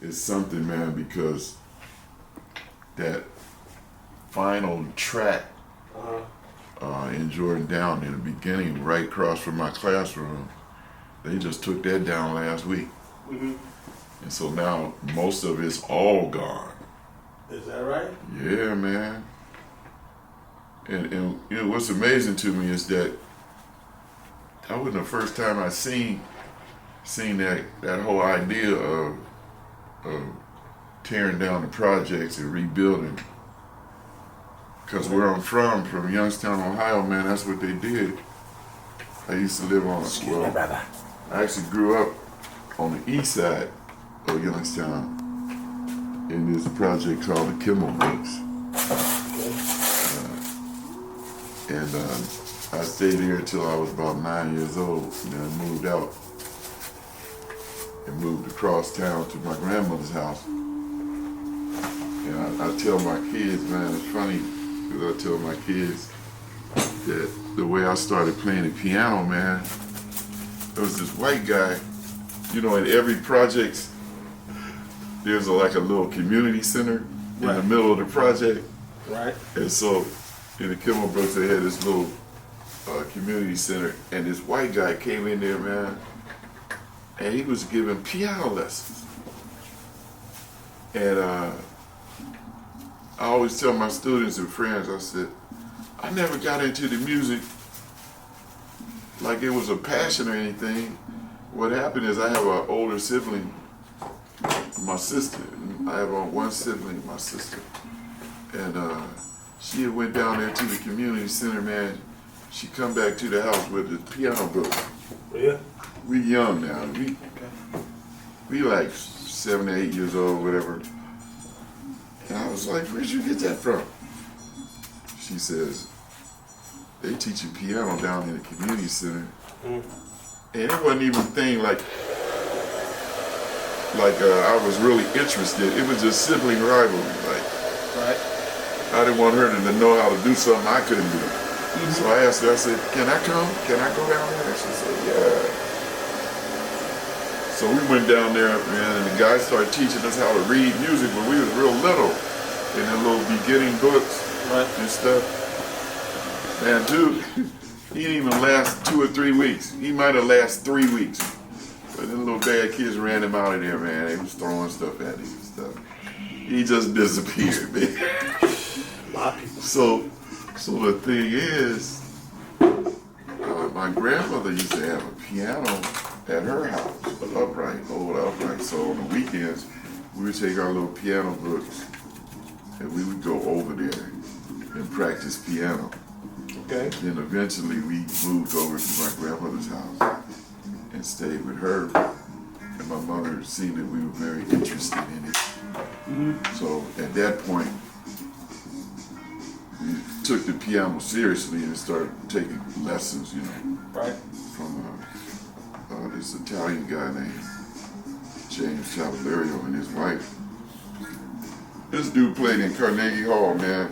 it's something, man, because that final track in Jordan Down in the beginning, right across from my classroom, they just took that down last week. And so now most of it's all gone. Is that right? Yeah, man. And you know what's amazing to me is that wasn't the first time I seen that whole idea of tearing down the projects and rebuilding. Because where I'm from Youngstown, Ohio, man, that's what they did. I used to live on, I actually grew up on the east side of Youngstown in this project called the Kimmel Brooks. I stayed there until I was about 9 years old, and then I moved out and moved across town to my grandmother's house. And I tell my kids, man, it's funny, because I tell my kids that the way I started playing the piano, man, there was this white guy, you know, in every project, there's like a little community center in the middle of the project. Right. And so in the Kimmel Brooks, they had this little community center, and this white guy came in there, man, and he was giving piano lessons. And I always tell my students and friends, I said, I never got into the music like it was a passion or anything. What happened is I have an older sibling, my sister. I have one sibling, my sister. And she had went down there to the community center, man. She come back to the house with the piano book. Yeah. We young now. We like 7 or 8 years old, whatever. And I was like, where'd you get that from? She says, they teach you piano down in the community center. And it wasn't even a thing like I was really interested. It was just sibling rivalry. Right. I didn't want her to know how to do something I couldn't do. So I asked her, I said, can I come? Can I go down there? And she said, yeah. So we went down there, man, and the guy started teaching us how to read music when we was real little, in the little beginning books and stuff. Man, dude, he didn't even last 2 or 3 weeks. He might have lasted 3 weeks. But them little bad kids ran him out of there, man. They was throwing stuff at him and stuff. He just disappeared, man. So the thing is, my grandmother used to have a piano at her house, an old upright. So on the weekends, we would take our little piano books and we would go over there and practice piano. Okay. Then eventually we moved over to my grandmother's house and stayed with her. And my mother seen that we were very interested in it. So at that point, we took the piano seriously and started taking lessons, you know, from this Italian guy named James Cavalerio and his wife. This dude played in Carnegie Hall, man.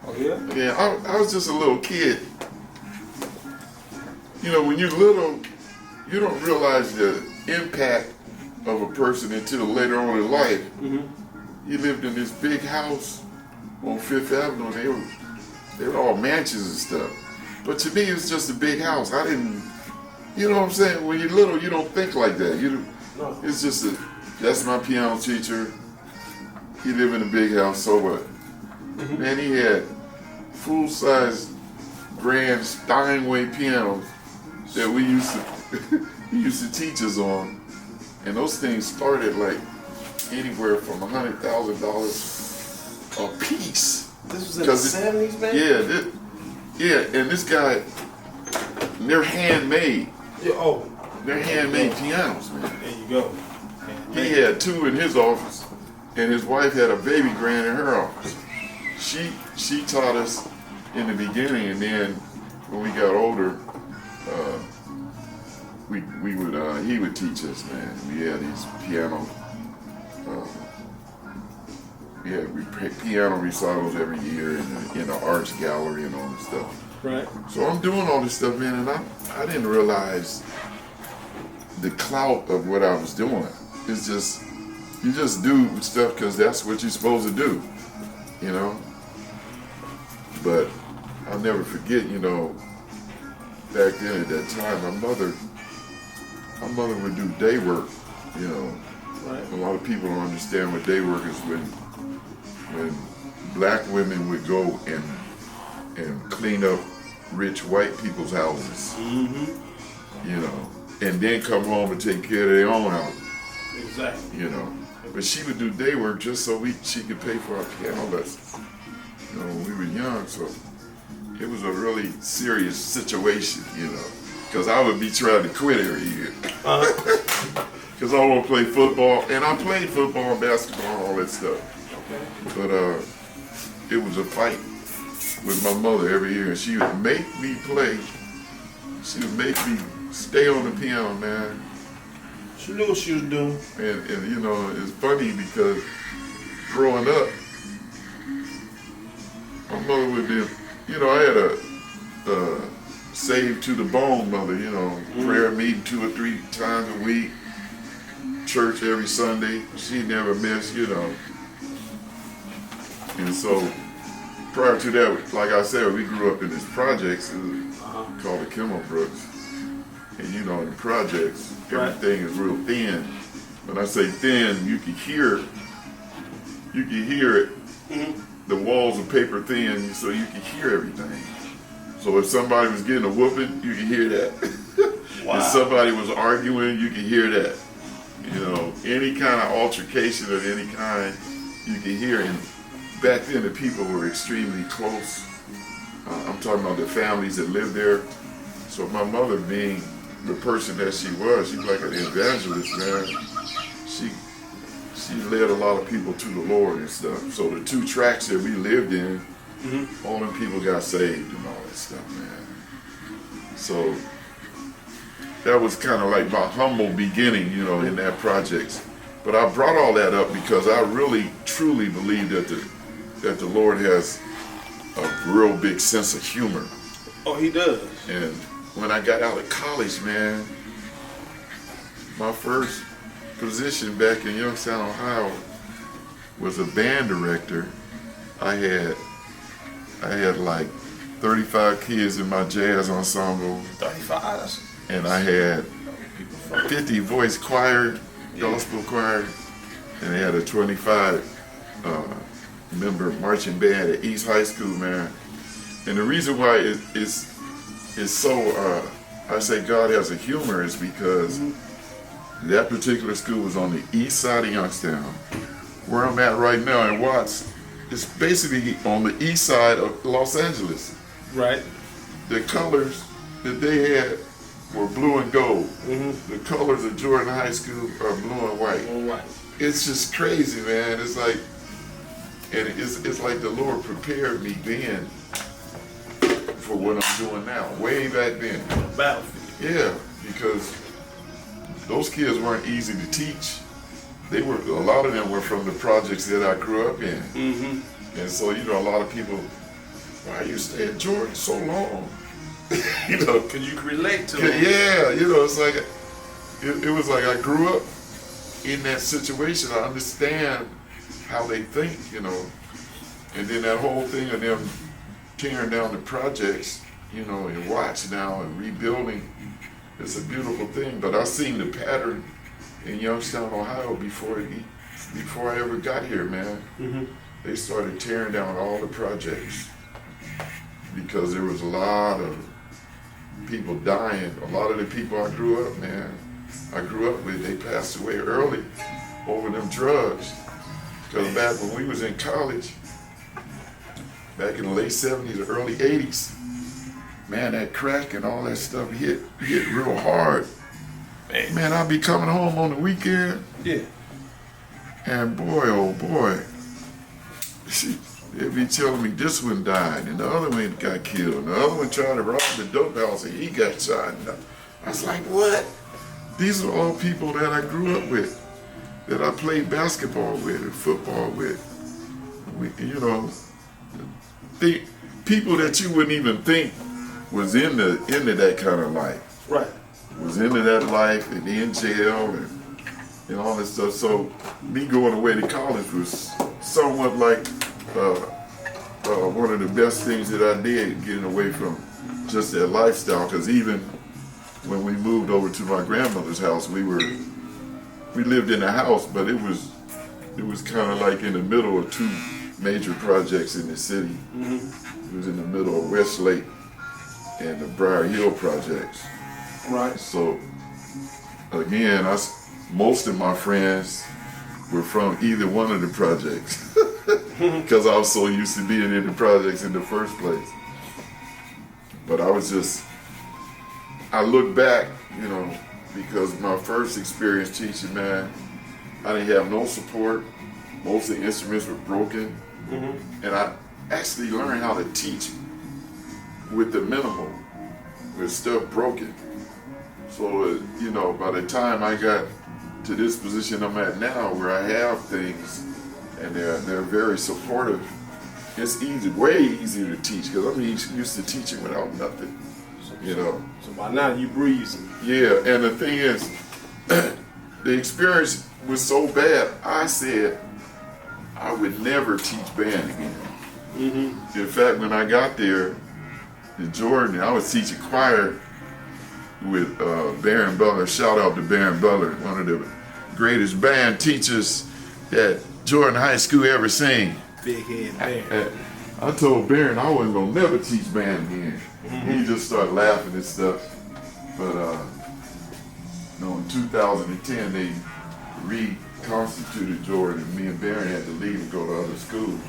Oh, yeah? Yeah, I was just a little kid. You know, when you're little, you don't realize the impact of a person until later on in life. He lived in this big house on Fifth Avenue, and they were all mansions and stuff. But to me, it was just a big house. I didn't, you know what I'm saying? When you're little, you don't think like that. It's just that's my piano teacher. He lived in a big house, so what? Man, he had full-size grand Steinway pianos that we used to he used to teach us on, and those things started like anywhere from $100,000 a piece. This was in the 70s, man? Yeah, and this guy, they're handmade. Yeah, they're handmade pianos, man. There you go. He had 2 in his office, and his wife had a baby grand in her office. She taught us in the beginning, and then when we got older, he would teach us, man. We had these piano piano recitals every year in the arts gallery and all this stuff. Right. So I'm doing all this stuff, man, and I didn't realize the clout of what I was doing. It's just, You just do stuff because that's what you're supposed to do, you know. But I'll never forget, you know, back then at that time, my mother would do day work, you know. Right. A lot of people don't understand what day work is when black women would go and clean up rich white people's houses, you know, and then come home and take care of their own house. Exactly. You know, but she would do day work just so she could pay for our piano lessons. You know, when we were young, so it was a really serious situation, you know, because I would be trying to quit every year. Because I want to play football, and I played football and basketball, all that stuff. Okay. But it was a fight with my mother every year, and she would make me play. She would make me stay on the piano, man. She knew what she was doing. And you know, it's funny because growing up, my mother would be, you know, I had a saved to the bone mother, you know, prayer meeting 2 or 3 times a week, church every Sunday. She never missed, you know. And so prior to that, like I said, we grew up in this projects called the Kimmel Brooks. And you know, in the projects, everything is real thin. When I say thin, you can hear it. The walls are paper thin, so you can hear everything. So if somebody was getting a whooping, you can hear that. Wow. If somebody was arguing, you can hear that. You know, any kind of altercation of any kind, you can hear. And back then, the people were extremely close. I'm talking about the families that lived there. So my mother, being the person that she was like an evangelist, man. She led a lot of people to the Lord and stuff. So the 2 tracks that we lived in, all them people got saved and all that stuff, man. So that was kind of like my humble beginning, you know, in that project. But I brought all that up because I really, truly believe that the Lord has a real big sense of humor. Oh, he does. And when I got out of college, man, my first position back in Youngstown, Ohio, was a band director. I had like 35 kids in my jazz ensemble. 35. And I had 50 voice choir, gospel choir, and I had a 25 member marching band at East High School, man. And the reason why it's so, I say God has a humor is because that particular school was on the east side of Youngstown. Where I'm at right now in Watts, it's basically on the east side of Los Angeles. Right. The colors that they had were blue and gold. The colors of Jordan High School are blue and white. All right. It's just crazy, man. It's like, and it's like the Lord prepared me then for what I'm doing now, way back then. Battlefield. Yeah, because those kids weren't easy to teach. A lot of them were from the projects that I grew up in. And so, you know, a lot of people, why you stay at Jordan so long? You know, Because you can relate to them. yeah, you know, it's like, it was like I grew up in that situation. I understand how they think, you know. And then that whole thing of them tearing down the projects, you know, and Watts now and rebuilding, it's a beautiful thing. But I seen the pattern in Youngstown, Ohio before I ever got here, man. They started tearing down all the projects because there was a lot of people dying. A lot of the people I grew up with, they passed away early over them drugs. Because back when we was in college, back in the late 70s, early 80s, man, that crack and all that stuff hit real hard. Man, I'd be coming home on the weekend. Yeah. And boy, oh boy, they'd be telling me this one died, and the other one got killed, and the other one tried to rob the dope house, and he got shot. And I was like, what? These are all people that I grew up with, that I played basketball with and football with. You know, people that you wouldn't even think was into that kind of life. Right. Was into that life and in jail, and and all this stuff. So me going away to college was somewhat like one of the best things that I did, getting away from just that lifestyle. Because even when we moved over to my grandmother's house, we lived in a house, but it was kind of like in the middle of two major projects in the city. It was in the middle of Westlake and the Briar Hill projects. Right. So again, most of my friends were from either one of the projects because I was so used to being in the projects in the first place. But I look back, you know, because my first experience teaching, man, I didn't have no support. Most of the instruments were broken. And I actually learned how to teach with the minimal, with stuff broken. So, you know, by the time I got to this position I'm at now, where I have things and they're very supportive, it's way easier to teach because I'm used to teaching without nothing, you know. So by now you breezing. Yeah, and the thing is, the experience was so bad, I said I would never teach band again. In fact, when I got there in Jordan, I was teaching choir with Baron Butler. Shout out to Baron Butler, one of the greatest band teachers that Jordan High School ever seen. Big head Baron. I told Baron I wasn't gonna never teach band again. He just started laughing and stuff. But in 2010 they reconstituted Jordan, and me and Baron had to leave and go to other schools.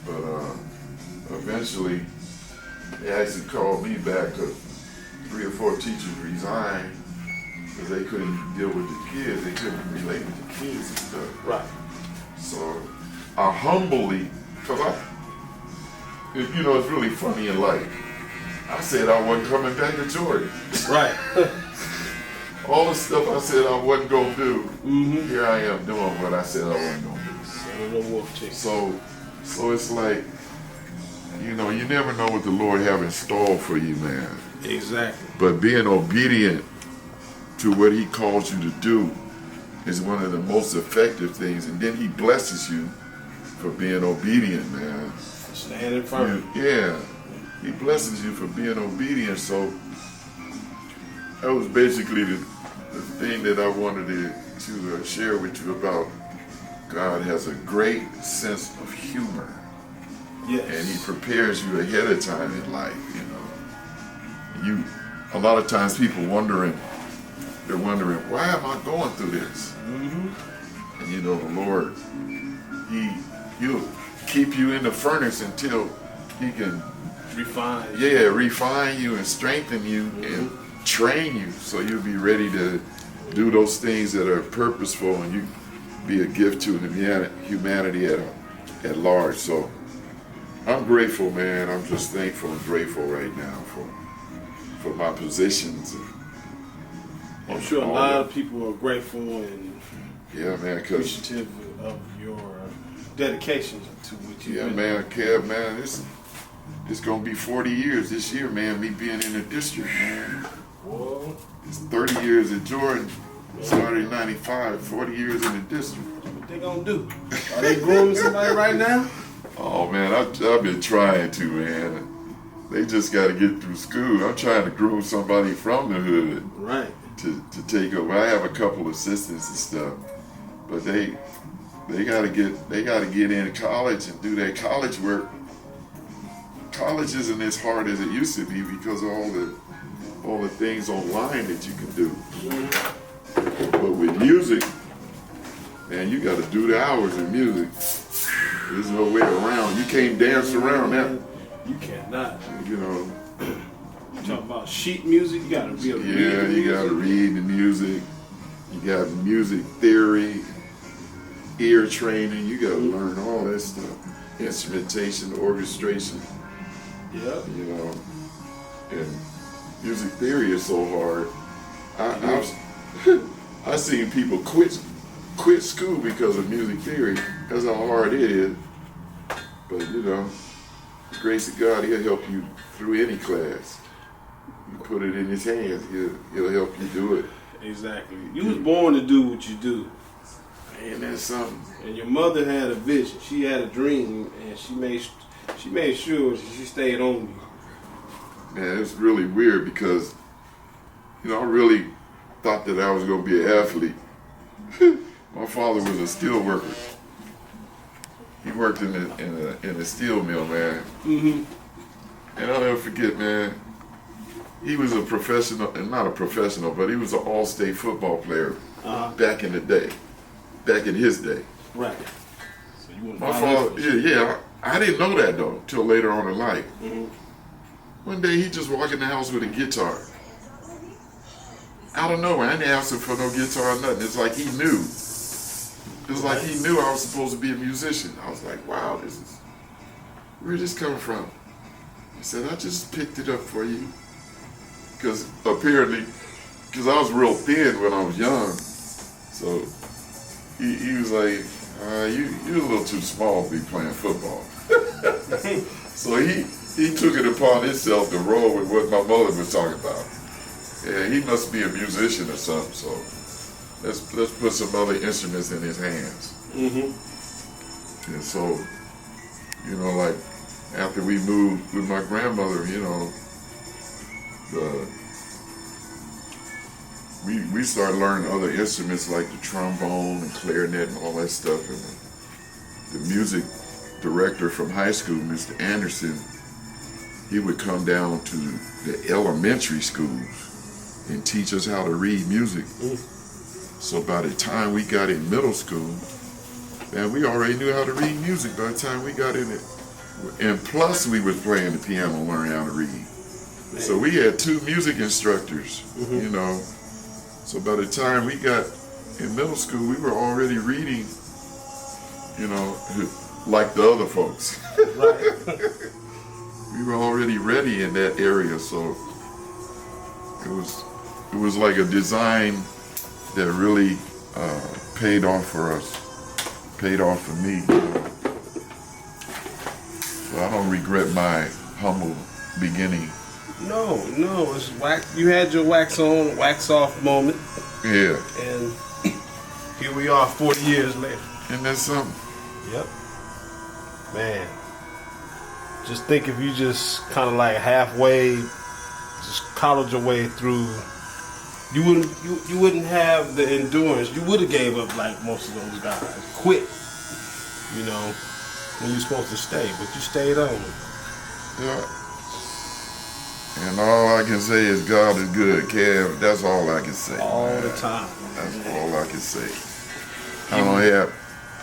But eventually they actually called me back because 3 or 4 teachers resigned because they couldn't deal with the kids. They couldn't relate with the kids and stuff. Right. So I humbly, because you know, it's really funny in life. I said I wasn't coming back to Jordan. Right. All the stuff I said I wasn't going to do, here I am doing what I said I wasn't going to do. So it's like, you know, you never know what the Lord have in store for you, man. Exactly. But being obedient to what he calls you to do is one of the most effective things. And then he blesses you for being obedient, man. Standing firm. Yeah. He blesses you for being obedient. So that was basically the thing that I wanted to share with you about. God has a great sense of humor. Yes. And he prepares you ahead of time in life, you know. A lot of times people they're wondering, why am I going through this? And you know, the Lord, he'll keep you in the furnace until he can refine you and strengthen you and train you so you'll be ready to do those things that are purposeful and you be a gift to humanity at large. So I'm grateful, man. I'm just thankful and grateful right now for my positions. I'm sure a lot of people are grateful and appreciative of your dedication to what you do. Yeah, man, Kev, man, it's gonna be 40 years this year, man, me being in the district, man. Whoa. It's 30 years at Jordan. Started in 95, 40 years in the district. What they gonna do? Are they grooming somebody right now? Oh, man, I've been trying to, man. They just got to get through school. I'm trying to groom somebody from the hood. Right. To take over. I have a couple assistants and stuff, but they got to get in college and do their college work. College isn't as hard as it used to be because of all the things online that you can do. But with music, man, you got to do the hours in music. There's no way around. You can't dance around that. You cannot. You know. You talk about sheet music, you gotta be able to read the music. You gotta read the music. You got music theory, ear training. You gotta learn all that stuff. Instrumentation, orchestration. Yeah. You know. And music theory is so hard. I've seen people quit school because of music theory. That's how hard it is. But you know, the grace of God, he'll help you through any class. You put it in his hands, he'll help you do it. Exactly. You was born to do what you do. Man, that's something. And your mother had a vision. She had a dream, and she made sure she stayed on you. Man, it's really weird because, I really thought that I was going to be an athlete. My father was a steel worker. He worked in a steel mill, man. Mm-hmm. And I'll never forget, man. He was a professional, and not a professional, but he was an all-state football player back in the day, back in his day. Right. So you my father, yeah. I didn't know that though till later on in life. Mm-hmm. One day he just walked in the house with a guitar. Out of nowhere, I didn't ask him for no guitar or nothing. It's like he knew. It was like he knew I was supposed to be a musician. I was like, wow, where'd this come from? He said, I just picked it up for you. Because apparently, because I was real thin when I was young. So he was like, you're a little too small to be playing football. So he took it upon himself to roll with what my mother was talking about. Yeah, he must be a musician or something, so let's put some other instruments in his hands. Mm-hmm. And so, like after we moved with my grandmother, we started learning other instruments like the trombone and clarinet and all that stuff. And the music director from high school, Mr. Anderson, he would come down to the elementary schools and teach us how to read music. So by the time we got in middle school, man, we already knew how to read music by the time we got in it. And plus we was playing the piano and learning how to read. Man. So we had 2 music instructors, So by the time we got in middle school, we were already reading, like the other folks. Right. We were already ready in that area, so it was like a design that really paid off for us, paid off for me. So I don't regret my humble beginning. No, it's wax. You had your wax on, wax off moment. Yeah. And here we are 40 years later. And that's something. Yep. Man. Just think if you just kind of like halfway, just coddled your way through, you wouldn't have the endurance. You would have gave up like most of those guys. Quit. When you're supposed to stay, but you stayed on. Yeah. And all I can say is God is good, Kev. That's all I can say. All the time. That's all I can say. I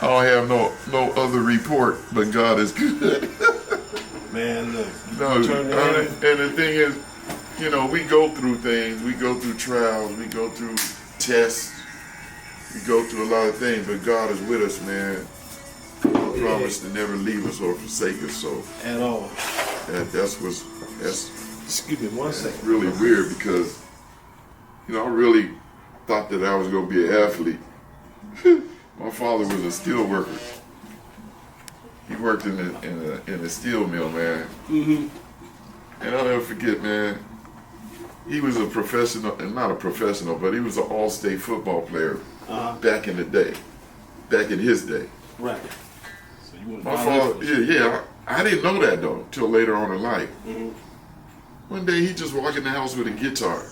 don't have no other report, but God is good. Man, look. And the thing is, we go through things. We go through trials. We go through tests. We go through a lot of things, but God is with us, man. He promised to never leave us or forsake us. So at all. That's. Excuse me, one second. It's really weird because, I really thought that I was going to be an athlete. My father was a steel worker. He worked in a steel mill, man. Mm-hmm. And I'll never forget, man. He was a professional, and not a professional, but he was an all-state football player back in the day, back in his day. Right. So you my father, yeah. I didn't know that though till later on in life. Mm-hmm. One day he just walked in the house with a guitar.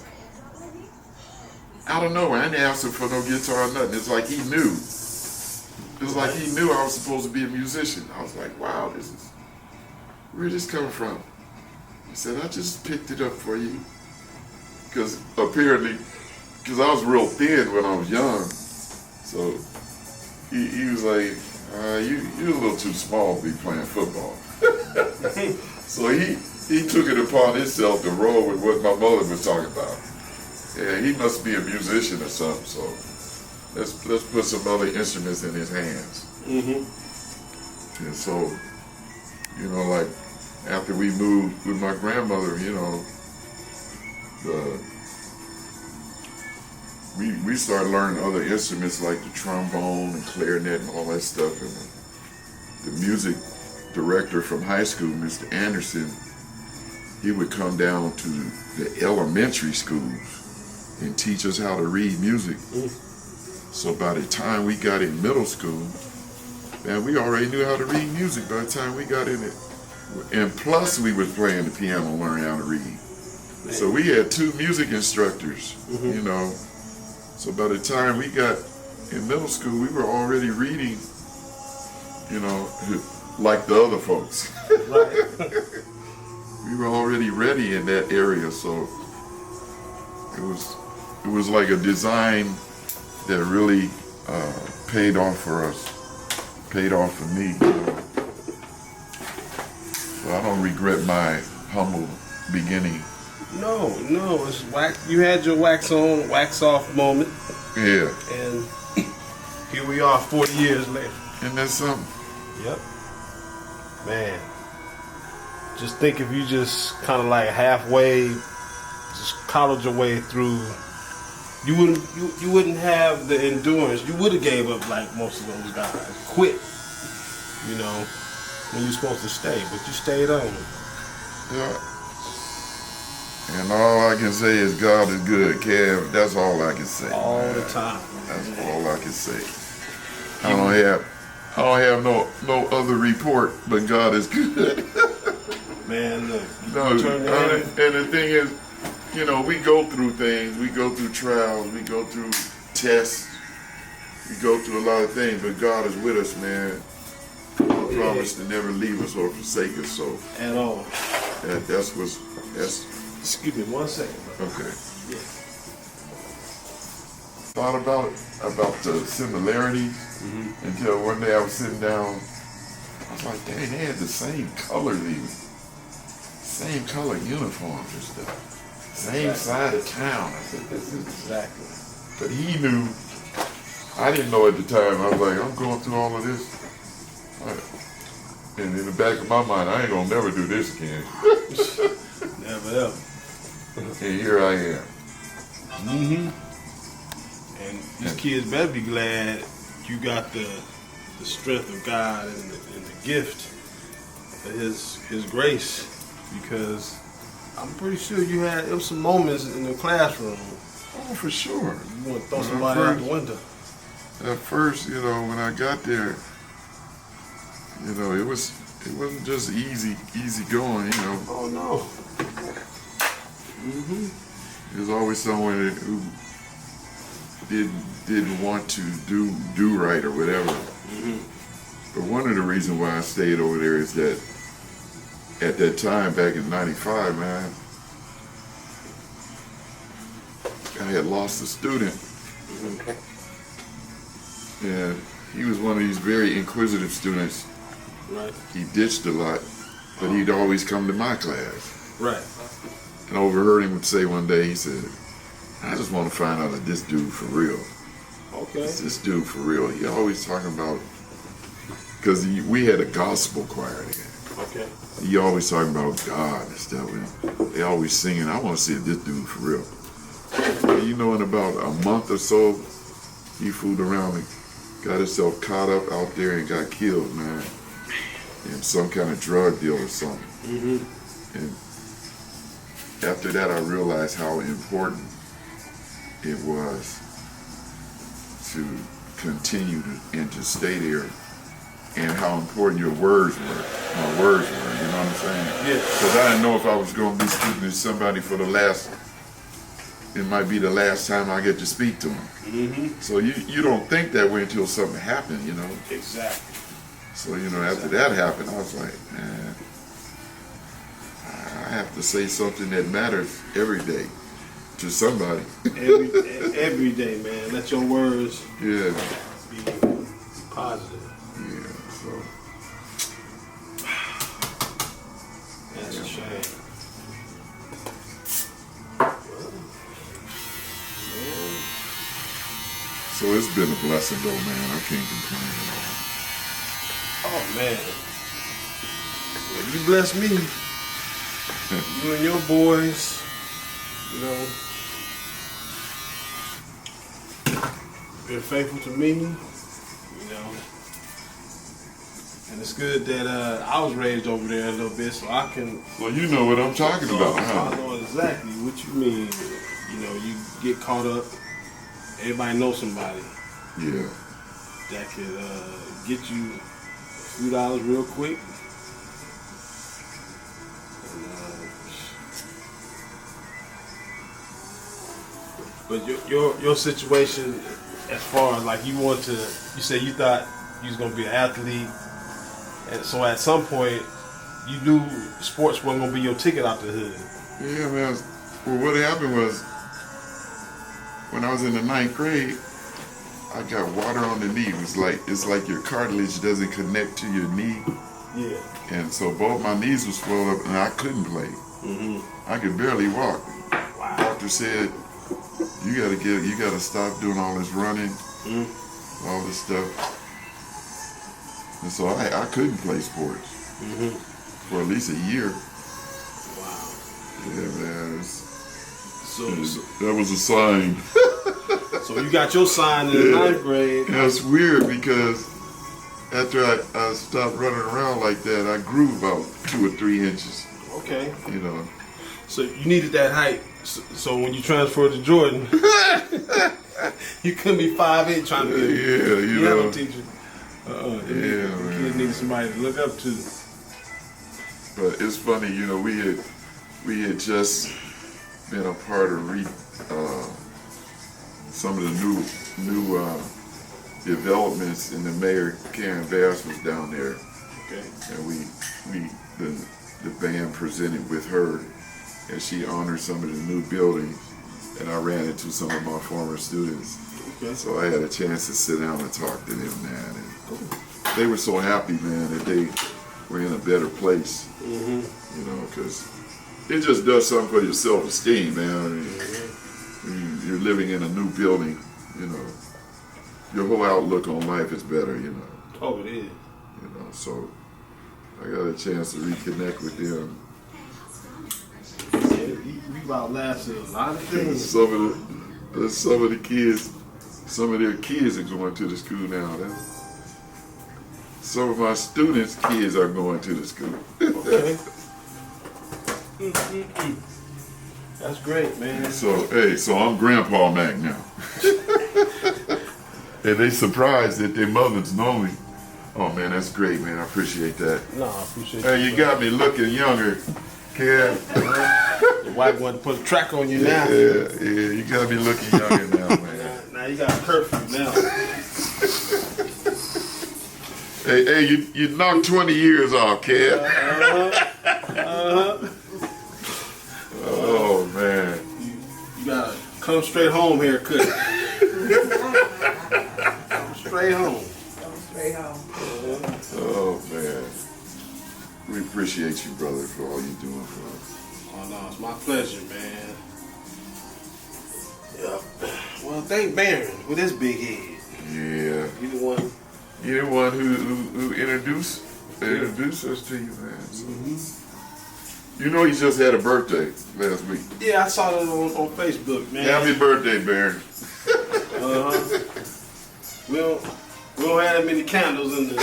Out of nowhere, I didn't ask him for no guitar or nothing. It's like he knew. It was like he knew I was supposed to be a musician. I was like, wow, where'd this come from? He said, I just picked it up for you. Because apparently, because I was real thin when I was young. So he was like, you're a little too small to be playing football. So he took it upon himself to roll with what my mother was talking about. Yeah, he must be a musician or something, so let's put some other instruments in his hands. Mm-hmm. And so, like after we moved with my grandmother, we started learning other instruments like the trombone and clarinet and all that stuff. And the music director from high school, Mr. Anderson, he would come down to the elementary schools and teach us how to read music. So by the time we got in middle school, man, we already knew how to read music by the time we got in it. And plus we was playing the piano, learning how to read. So we had 2 music instructors, you know. So by the time we got in middle school, we were already reading, you know, like the other folks. Right. We were already ready in that area, so it was like a design that really paid off for us, paid off for me. So I don't regret my humble beginning. No, it's wax. You had your wax on, wax off moment. Yeah. And here we are 40 years later. And that's something. Yep. Man. Just think if you just kind of like halfway, just coddled your way through, you wouldn't have the endurance. You would have gave up like most of those guys. Quit. You know, when you're supposed to stay, but you stayed on. Yeah. And all I can say is God is good, Kev. That's all I can say. All the time. That's all I can say. I don't have no other report, but God is good. Man, look. No, and the thing is, you know, we go through things. We go through trials. We go through tests. We go through a lot of things, but God is with us, man. He promised to never leave us or forsake us. So at all. That's. Excuse me, 1 second. Okay. Yeah. Thought about the similarities until one day I was sitting down. I was like, dang, they had the same colors even. Same color uniforms and stuff. Same side of town. I said, this is Exactly. But he knew. I didn't know at the time. I was like, I'm going through all of this. And in the back of my mind, I ain't gonna never do this again. Never ever. And here I am. And these kids better be glad you got the strength of God and the gift of His grace, because I'm pretty sure there was some moments in the classroom. Oh, for sure. You want to throw somebody out the window. At first, you know, when I got there, you know, it wasn't just easy going, you know. Oh no. There's always someone who didn't want to do right or whatever. But one of the reasons why I stayed over there is that at that time, back in '95, man, I had lost a student. And he was one of these very inquisitive students. Right. He ditched a lot, but he'd always come to my class. Right. And I overheard him say one day, he said, I just want to find out if this dude for real. Okay. Is this dude for real? He always talking about, because we had a gospel choir there. Okay. He always talking about God and stuff. And they always singing, I want to see if this dude for real. And you know, in about a month or so, he fooled around and got himself caught up out there and got killed, man. In some kind of drug deal or something. And after that, I realized how important it was to continue to stay there, and how important your words were. My words were, you know what I'm saying? Yeah. Because I didn't know if I was going to be speaking to somebody for it might be the last time I get to speak to them. So you don't think that way until something happened, you know? Exactly. So, you know, after that happened, I was like, man, I have to say something that matters every day to somebody. every day, man. Let your words Yeah. be positive. Yeah, so. That's a shame. So it's been a blessing though, man. I can't complain at all. Oh man. Well, you bless me. You and your boys, you know, been faithful to me, you know. And it's good that I was raised over there a little bit, so I can. Well, you know what I'm talking about, I huh? know exactly what you mean. you know, you get caught up. Everybody knows somebody Yeah. that could get you a few dollars real quick. And, but your situation, as far as like you said you thought you was gonna be an athlete, and so at some point you knew sports wasn't gonna be your ticket out the hood. Yeah, man. Well, what happened was, when I was in the 9th grade, I got water on the knee. It's like your cartilage doesn't connect to your knee. Yeah. And so both my knees were swelled up, and I couldn't play. Mm-hmm. I could barely walk. Wow. Doctor said, you gotta stop doing all this running, all this stuff. And so I couldn't play sports for at least a year. Wow. Yeah, man. So That was a sign. so you got your sign in the 9th grade. And it's weird because after I stopped running around like that, I grew about 2 or 3 inches. Okay. You know. So you needed that height. So when you transferred to Jordan, you couldn't be 5'8" trying to be a piano teacher. Kids needed somebody to look up to. But it's funny, you know, we had just been a part of some of the new developments, and the mayor Karen Bass was down there. Okay. And the band presented with her, and she honored some of the new buildings, and I ran into some of my former students. Okay. So I had a chance to sit down and talk to them, man. And they were so happy, man, that they were in a better place. You know, because it just does something for your self-esteem, man. I mean, when you're living in a new building, you know, your whole outlook on life is better, you know. Oh, it is. You know, so I got a chance to reconnect with them. Yeah, you outlasted a lot of things. Some of their kids are going to the school now. Some of my students' kids are going to the school. Okay. That's great, man. So I'm Grandpa Mac now. And they surprised that their mothers know me. Oh man, that's great, man. I appreciate that. No, I appreciate Hey, you got me looking younger, Kev. Your wife wanted to put a track on you now. Yeah, you got me looking younger now, man. Now you got a curfew now. Hey, you knocked 20 years off, Kev. Oh man. You gotta come straight home haircut. Come straight home. Oh man. We appreciate you, brother, for all you're doing for us. Oh no, it's my pleasure, man. Yep. Well, thank Baron with his big head. Yeah. You the one. You're the one who introduced us to you, man. So. You know he just had a birthday last week. Yeah, I saw that on Facebook, man. Happy birthday, Baron. We don't have that many candles in the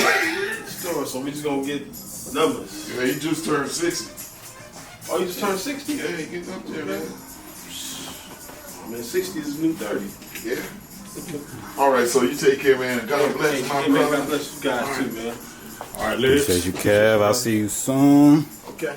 store, so we just gonna get numbers. Yeah, he just turned 60. Oh, you just turned 60? Yeah, he getting up there, man. I mean, 60 is the new 30. Yeah. All right, so you take care, man. God bless my brother. God bless you guys too, man. All right, Liz. Appreciate you, Kev. I'll see you soon. Okay.